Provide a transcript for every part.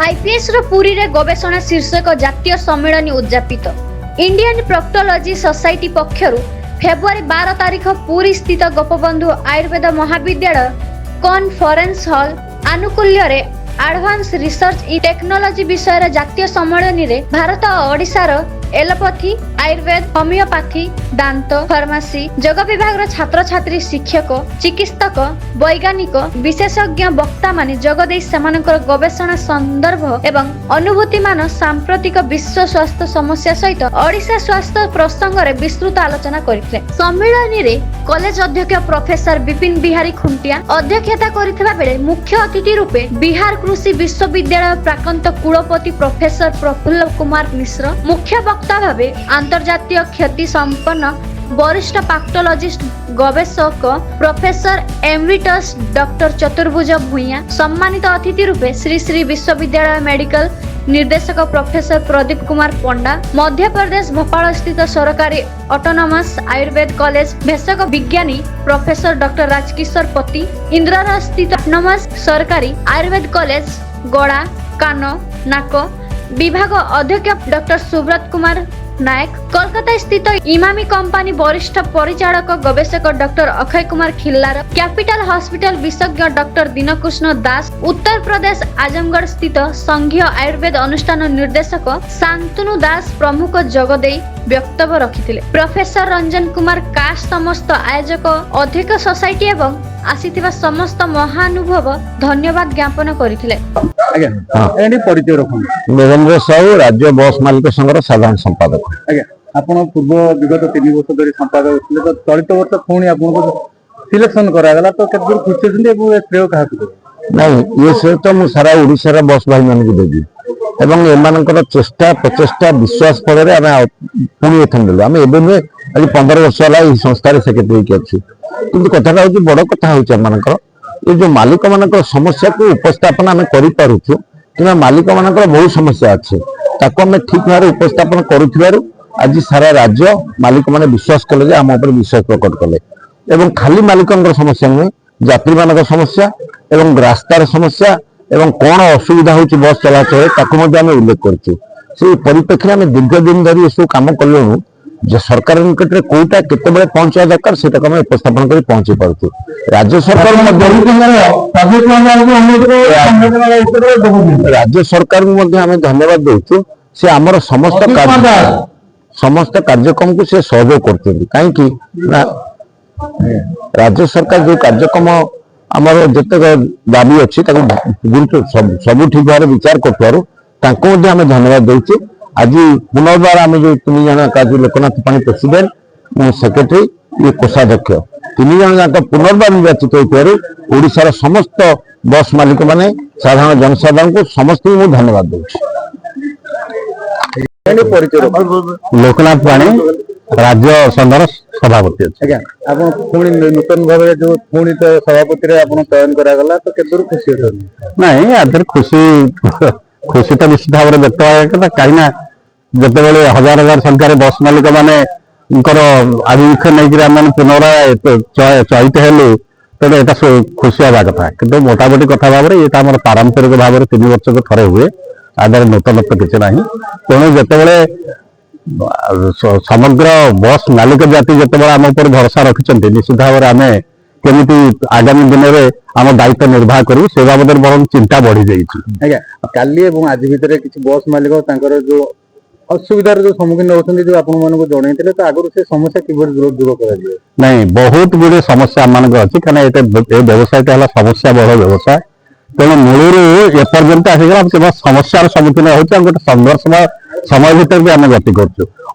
IPS Puri रे गवेषणा शीर्षक जातीय सम्मेलन उद्यापित इंडियन प्रोक्टोलॉजी सोसाइटी पक्षरु फेब्रुआरी 12 तारिख पुरी स्थित गोपबंधु आयुर्वेद महाविद्यालय कॉन्फ्रेंस हॉल आनुकूल्य रे एडवांस रिसर्च इन टेक्नोलॉजी विषय जातीय सम्मेलन रे भारत और ओडिशा रो एलोपैथी आयुर्वेद होमियोपैथी दांत फार्मेसी जग विभाग छात्र छात्री शिक्षक चिकित्सक वैज्ञानिक विशेषज्ञ वक्ता माने जगदे सेमानकर गवेषणा संदर्भ एवं अनुभूति मान सांप्रतिक विश्व स्वास्थ्य समस्या सहित ओडिशा स्वास्थ्य प्रसंग रे विस्तृत आलोचना करथिले। सम्मेलन रे कॉलेज अध्यक्ष प्रोफेसर विपिन बिहारी खुंटिया अध्यक्षता करथिबा बेले मुख्य अतिथि रूपे बिहार कृषि विश्वविद्यालय प्राकंत कुलपति प्रोफेसर प्रफुल्ल कुमार मिश्र मुख्य वक्ता भावे अंतर्जातीय ख्याति संपन्न वरिष्ठ पैथोलॉजिस्ट गवेषक प्रोफेसर एमरिटस डॉक्टर चतुर्भुज भूया सम्मानित अतिथि रूपे श्री श्री विश्वविद्यालय मेडिकल निर्देशक प्रोफेसर प्रदीप कुमार पंडा मध्य प्रदेश भोपाल स्थित सरकारी ऑटोनोमस आयुर्वेद कॉलेज भेषक विज्ञानी प्रोफेसर डॉक्टर राजकिशोर पति इंद्रर स्थित ऑटोनोमस सरकारी आयुर्वेद कॉलेज गोड़ा कान नाक विभाग अध्यक्ष डॉक्टर सुब्रत कुमार नायक कोलकाता स्थित इमामी कंपनी वरिष्ठ परिचालक गवेषक doctor Akshay Kumar Khillar capital hospital विशेषज्ञ डॉक्टर दीनकृष्ण दास उत्तर प्रदेश आजमगढ़ स्थित संघीय आयुर्वेद अनुष्ठान निर्देशक शांतनु दास प्रमुख जगदे वक्तव्य रखिथिले। प्रोफेसर रंजन कुमार काश समस्त आयोजक अध्यक्ष सोसाइटी एवं आसीथिबा समस्त महानुभव धन्यवाद ज्ञापन करथिले। नरेंद्र साहू राज्य बस मालिक संघर साधारण संपादक। आपण पूर्व विगत 3 वर्ष धरी संपादक होते तो चलित वर्ष पुणी आपन सिलेक्शन करागला तो केते खुशी छथि ए श्रेय काहा को नहीं ये श्रेय तो मु सारा ओडिसा रा बस भाई मान को देबी एवं एमानकर चेष्टा प्रचेष्टा विश्वास फल पुणी एथन देलु आम एबे आज 15 वर्ष होला ई संस्था रे सेक्रेटरी के अछि किंतु कथाटा होची बड़ कथा होची एमानकर ये जो मालिक मानकर समस्या को उपस्थापन आम कर पारुछु कि मालिक मानकर बहुत समस्या अच्छे ताको आम ठीक भाव उपस्थापन करूथिबारु आज सारा राज्य मालिक माने विश्वास कले आम ऊपर विश्वास प्रकट कले एवं खाली मालिकंकर समस्या नुहे यात्री मानक समस्या एवं रास्तार समस्या एवं कौन असुविधा होची बस चलाचल ताको मध्ये आम उल्लेख करछु से परिप्रेक्षी आम दीर्घ दिन धरी ये सब काम कलु जे सरकार निकट में कोईटा केते पहुंचा दरकार सेटा को उपस्थापन कर पहुंची पारछु। राज्य सरकार धन्यवाद देउछु से आमर समस्त कार्यक्रम को से सहयोग करते कहीं राज्य सरकार जो कार्यक्रम आमर जिते दाबी अच्छी गुरुत्व सब ठीक भाव विचार कर धन्यवाद देउछु। आज पुनर्बार आम जो 3 जन का लोकनाथ पाणी प्रेसिडेंट मो सेक्रेटरी ये कोषाध्यक्ष 3 जन जाक पुनर्बार निर्वाचित होइबारु ओडिसा समस्त बस मालिक माने साधारण जनसाधारण को समस्त मु धन्यवाद देउछि। लोकनाथ पाणी राज्य संघर सभापति अछि। आपण पुणी नूतन भाव जो पुणी तो सभापति रे आपण चयन करा गला तो केदुर खुशी होतनी नहीं आदर खुशी तो निश्चित भाव में व्यक्त होगा कहीं जिते हजार हजार संख्यार बस मालिक माने आभिमुख्य नहीं पुनराय चयित हेलु तो यहाँ खुशी हवा कथा कि मोटामोटी कथा भाव में ये पारंपरिक भाव में 3 वर्ष को थे हुए आधार नूतनत्व किसी ना तेणु जिते समग्र बस मालिक जाति जिते आम उपर भरोसा रखिंट निश्चित भाव में आम केमी आगामी दिन में आम दायित्व निर्वाह करू से बाबद बहुत चिंता बढ़ी जाइए। काली आज भितर किसी बस मालिक जो असुविधार जो सम्मुखीन होती जो आपण मानक जनइले तो आगु से समस्या किभर दूर कर नहीं बहुत गुड़े समस्या आम अच्छी कहीं व्यवसाय समस्या बड़ व्यवसाय तेणु मूलर एपर्यंत आसगला केवल समस्यार सम्मुखीन होते गोटे संघर्ष समय भर भी आम गति कर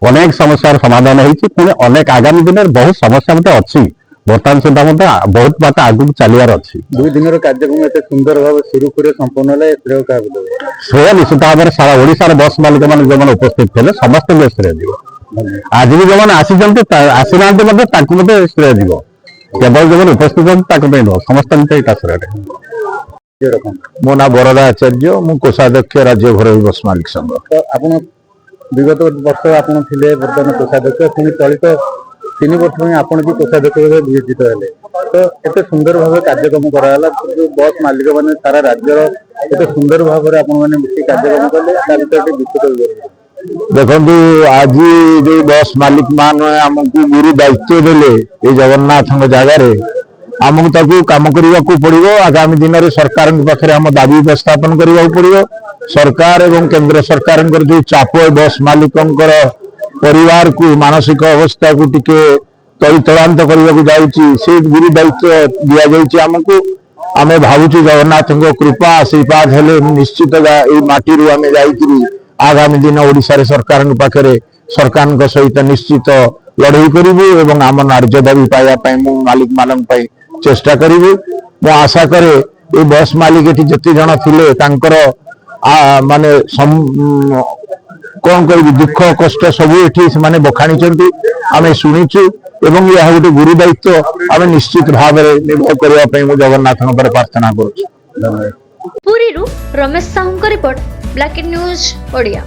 अनेक समस्यार समाधान होती अनेक आगामी दिन में बहुत समस्या अच्छी बर्तमान सुधा बहुत बात आगु चलियार अच्छी 2 दिन कार्यक्रम एत सुंदर भाव सुरुखुरे संपन्न श्रेय क्या श्रेय निश्चित भाव में सारा ओडिशार बस मालिक मैंने जो उपस्थित थे समस्त श्रेय दिव आज भी जो आसीना श्रेय दिव केवल जो उपस्थित होती समस्त श्रेय मो ना बरदा आचार्य मु कोषाध्यक्ष राज्य घरोई बस मालिक संघ तो आप विगत वर्ष आप बर्तमान कोषाध्यक्ष पुणी चलित 3 वर्ष में आपण जी कोषाध्यक्ष भावे विवेचित हेले तो एते सुंदर भाव कार्यक्रम कराला जो बस मालिक माने सारा राज्यर एते सुंदर भाव रे आपण माने मिसी कार्यक्रम कले ता भीतर विस्तृत हो देखु आज जो बस मालिक मान आमको गुरु दायित्व देले ये जगन्नाथ जगार आमको ताकू काम करने को पड़ो। आगामी दिन में सरकार पाखे आम दाबी उपस्थापन करने को पड़ो। सरकार एवं केंद्र सरकार जो चाप बस मालिकों परिवार को मानसिक अवस्था को टिके तलितलांत करने को जाऊँगी से गुरु दायित्व दि जाए आमको। आम भावुँ जगन्नाथ कृपा आशीर्वाद हेले निश्चित माटी रू आम जा आगामी दिन ओडिशा रे सरकार पाखे सरकार सहित निश्चित लड़ाई करूँ एवं आम न्याय दाबी पाइबा मालिक मान चेष्टा करूँ। मु आशा करे ये बस मालिक ये जिते जन थे माने कौन कर दुख कष्ट सब ये से बखाणी आम शुणीचु एवं यह गोटे गुरु दायित्व आम निश्चित भाव निर्भर करने जगन्नाथ प्रार्थना करुँ। Puri Ramesh Sahu report black news Odia.